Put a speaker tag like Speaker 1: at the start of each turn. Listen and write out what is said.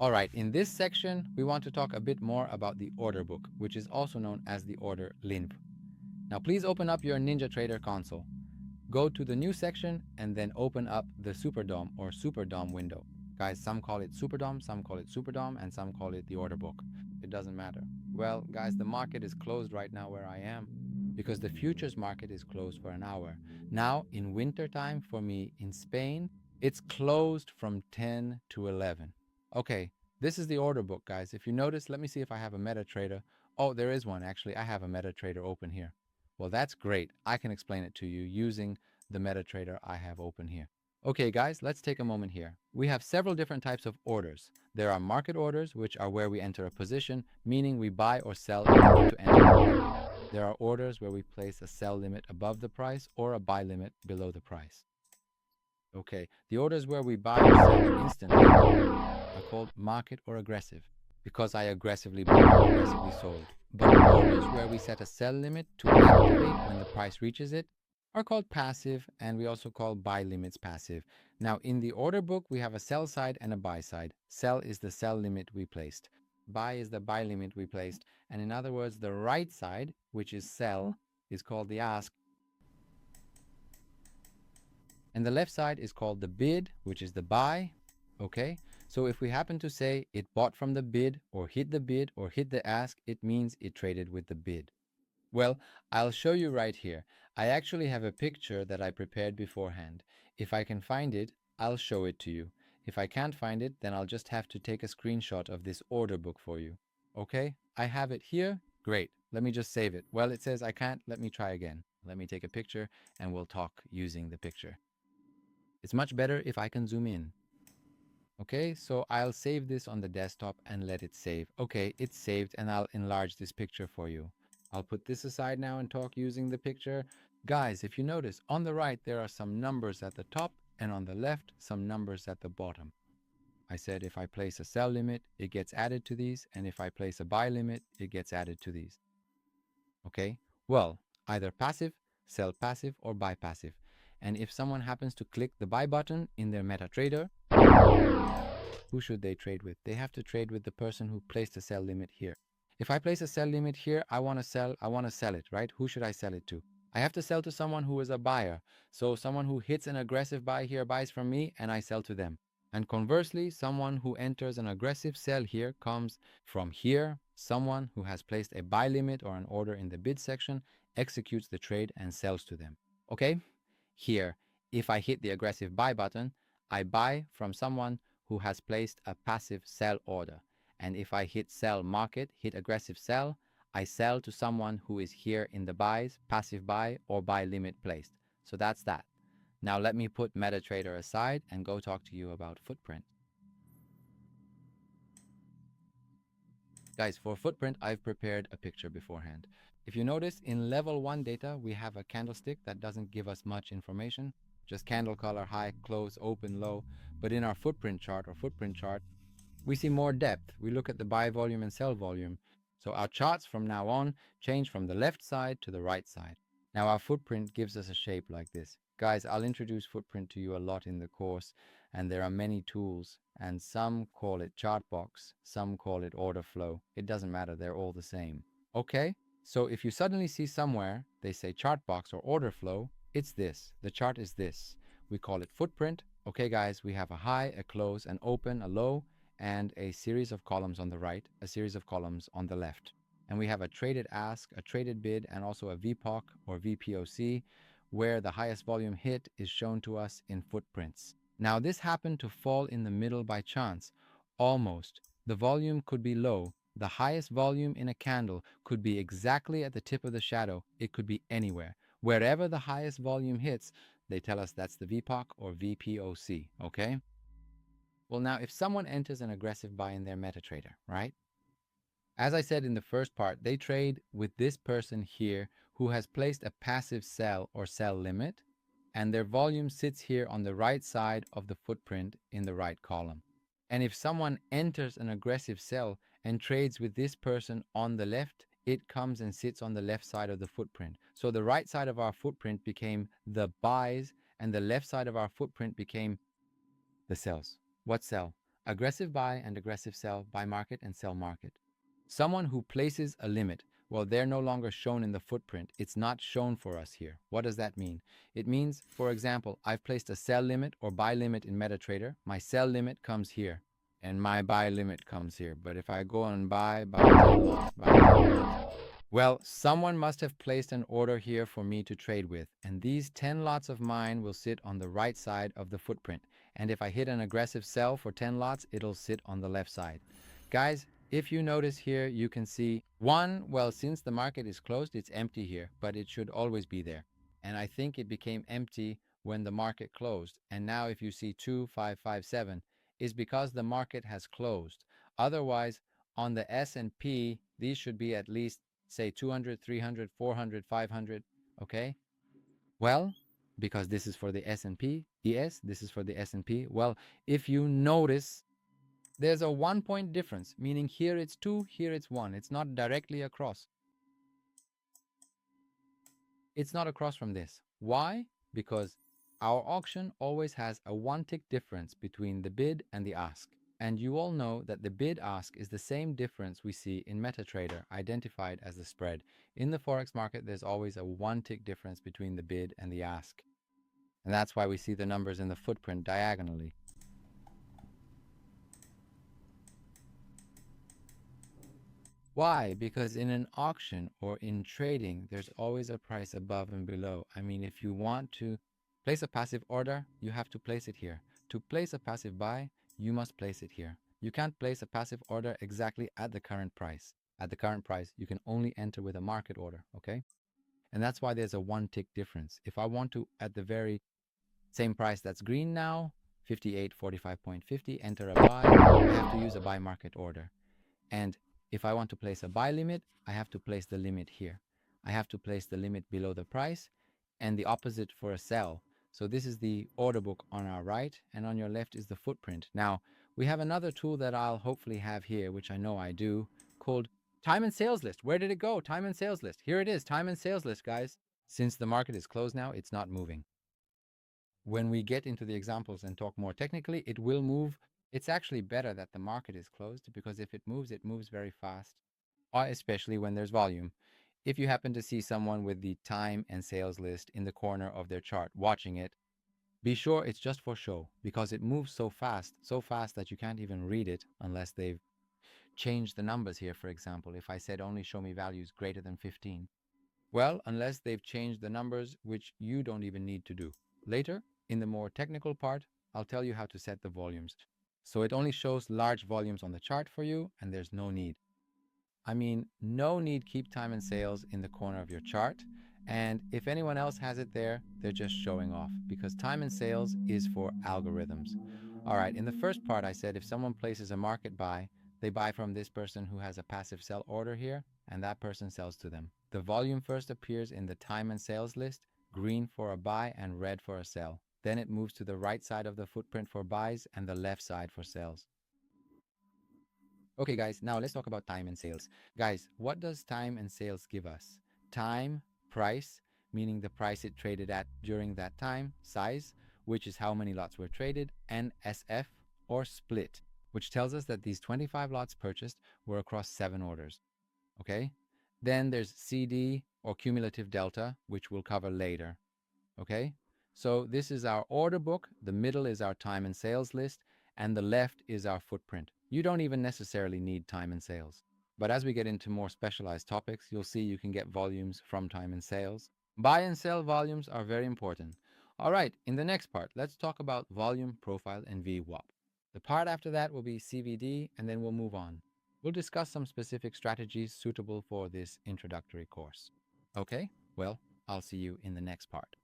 Speaker 1: All right, in this section, we want to talk a bit more about the order book, which is also known as the order limp. Now, please open up your NinjaTrader console. Go to the new section and then open up the Superdom or Superdom window. Guys, some call it Superdom, some call it Superdom, and some call it the order book. It doesn't matter. Well, guys, the market is closed right now where I am because the futures market is closed for an hour. Now, in winter time for me in Spain, it's closed from 10 to 11. Okay, this is the order book, guys. If you notice, let me see if I have a MetaTrader. Oh, there is one actually. I have a MetaTrader open here. Well, that's great. I can explain it to you using the MetaTrader I have open here. Okay, guys, let's take a moment here. We have several different types of orders. There are market orders, which are where we enter a position, meaning we buy or sell in order to enter the market. There are orders where we place a sell limit above the price or a buy limit below the price. Okay, the orders where we buy or sell instantly are called market or aggressive because I aggressively bought or aggressively sold. But orders where we set a sell limit to activate when the price reaches it are called passive, and we also call buy limits passive. Now, in the order book, we have a sell side and a buy side. Sell is the sell limit we placed. Buy is the buy limit we placed. And in other words, the right side, which is sell, is called the ask. And the left side is called the bid, which is the buy. Okay? So if we happen to say it bought from the bid or hit the ask, it means it traded with the bid. Well, I'll show you right here. I actually have a picture that I prepared beforehand. If I can find it, I'll show it to you. If I can't find it, then I'll just have to take a screenshot of this order book for you. Okay? I have it here. Great. Let me just save it. Well, it says I can't. Let me try again. Let me take a picture and we'll talk using the picture. It's much better if I can zoom in. Okay, so I'll save this on the desktop and let it save. Okay, it's saved and I'll enlarge this picture for you. I'll put this aside now and talk using the picture. Guys, if you notice, on the right there are some numbers at the top and on the left some numbers at the bottom. I said if I place a sell limit, it gets added to these, and if I place a buy limit, it gets added to these. Okay, well, either passive, sell passive, or buy passive. And if someone happens to click the buy button in their MetaTrader, who should they trade with? They have to trade with the person who placed a sell limit here. If I place a sell limit here, I want to sell it, right? Who should I sell it to? I have to sell to someone who is a buyer. So someone who hits an aggressive buy here buys from me and I sell to them. And conversely, someone who enters an aggressive sell here comes from here. Someone who has placed a buy limit or an order in the bid section executes the trade and sells to them. Okay? Here, if I hit the aggressive buy button, I buy from someone who has placed a passive sell order. And if I hit sell market, hit aggressive sell, I sell to someone who is here in the buys, passive buy, or buy limit placed. So that's that. Now let me put MetaTrader aside and go talk to you about Footprint. Guys, for Footprint, I've prepared a picture beforehand. If you notice, in level 1 data, we have a candlestick that doesn't give us much information, just candle color, high, close, open, low. But in our footprint chart, we see more depth. We look at the buy volume and sell volume. So our charts from now on change from the left side to the right side. Now our footprint gives us a shape like this. Guys, I'll introduce footprint to you a lot in the course, and there are many tools, and some call it chart box, some call it order flow. It doesn't matter, they're all the same. Okay, so if you suddenly see somewhere they say chart box or order flow, it's this. The chart is this. We call it footprint. Okay, guys, we have a high, a close, an open, a low, and a series of columns on the right, a series of columns on the left. And we have a traded ask, a traded bid, and also a VPOC or VPOC, where the highest volume hit is shown to us in footprints. Now, this happened to fall in the middle by chance. Almost. The volume could be low. The highest volume in a candle could be exactly at the tip of the shadow. It could be anywhere. Wherever the highest volume hits, they tell us that's the VPOC or VPOC, okay? Well, now, if someone enters an aggressive buy in their MetaTrader, right? As I said in the first part, they trade with this person here who has placed a passive sell or sell limit, and their volume sits here on the right side of the footprint in the right column. And if someone enters an aggressive sell and trades with this person on the left, it comes and sits on the left side of the footprint. So the right side of our footprint became the buys, and the left side of our footprint became the sells. What sell? Aggressive buy and aggressive sell, buy market and sell market. Someone who places a limit, well, they're no longer shown in the footprint. It's not shown for us here. What does that mean? It means, for example, I've placed a sell limit or buy limit in MetaTrader. My sell limit comes here and my buy limit comes here. But if I go and buy 10 lots, buy 10 lots, well, someone must have placed an order here for me to trade with, and these 10 lots of mine will sit on the right side of the footprint. And if I hit an aggressive sell for 10 lots, it'll sit on the left side. Guys, if you notice here, you can see one, well, since the market is closed, it's empty here, but it should always be there. And I think it became empty when the market closed. And now if you see 2557, is because the market has closed. Otherwise, on the S&P, these should be at least, say, 200, 300, 400, 500, okay? Well, because this is for the S&P, ES, this is for the S&P. Well, if you notice, there's a 1 point difference, meaning here it's 2, here it's 1. It's not directly across. It's not across from this. Why? Because our auction always has a 1 tick difference between the bid and the ask. And you all know that the bid ask is the same difference we see in MetaTrader, identified as the spread. In the Forex market, there's always a 1 tick difference between the bid and the ask. And that's why we see the numbers in the footprint diagonally. Why? Because in an auction or in trading, there's always a price above and below. I mean, if you want to place a passive order, you have to place it here. To place a passive buy, you must place it here. You can't place a passive order exactly at the current price. At the current price, you can only enter with a market order, okay? And that's why there's a 1 tick difference. If I want to, at the very same price that's green now, 58.45.50, enter a buy, I have to use a buy market order. And if I want to place a buy limit, I have to place the limit here. I have to place the limit below the price and the opposite for a sell. So this is the order book on our right, and on your left is the footprint. Now, we have another tool that I'll hopefully have here, which I know I do, called time and sales list. Where did it go? Time and sales list. Here it is, time and sales list, guys. Since the market is closed now, it's not moving. When we get into the examples and talk more technically, it will move. It's actually better that the market is closed, because if it moves very fast, especially when there's volume. If you happen to see someone with the time and sales list in the corner of their chart watching it, be sure it's just for show, because it moves so fast that you can't even read it unless they've changed the numbers here. For example, if I said only show me values greater than 15, well, unless they've changed the numbers, which you don't even need to do. Later, in the more technical part, I'll tell you how to set the volumes. So it only shows large volumes on the chart for you, and there's no need. I mean, no need keep time and sales in the corner of your chart. And if anyone else has it there, they're just showing off, because time and sales is for algorithms. All right, in the first part, I said if someone places a market buy, they buy from this person who has a passive sell order here, and that person sells to them. The volume first appears in the time and sales list, green for a buy and red for a sell. Then it moves to the right side of the footprint for buys and the left side for sells. Okay, guys, now let's talk about time and sales. Guys, what does time and sales give us? Time, price, meaning the price it traded at during that time, size, which is how many lots were traded, and SF, or split, which tells us that these 25 lots purchased were across 7 orders. Okay? Then there's CD, or cumulative delta, which we'll cover later. Okay? So this is our order book, the middle is our time and sales list, and the left is our footprint. You don't even necessarily need time and sales. But as we get into more specialized topics, you'll see you can get volumes from time and sales. Buy and sell volumes are very important. All right, in the next part, let's talk about volume, profile, and VWAP. The part after that will be CVD, and then we'll move on. We'll discuss some specific strategies suitable for this introductory course. Okay, well, I'll see you in the next part.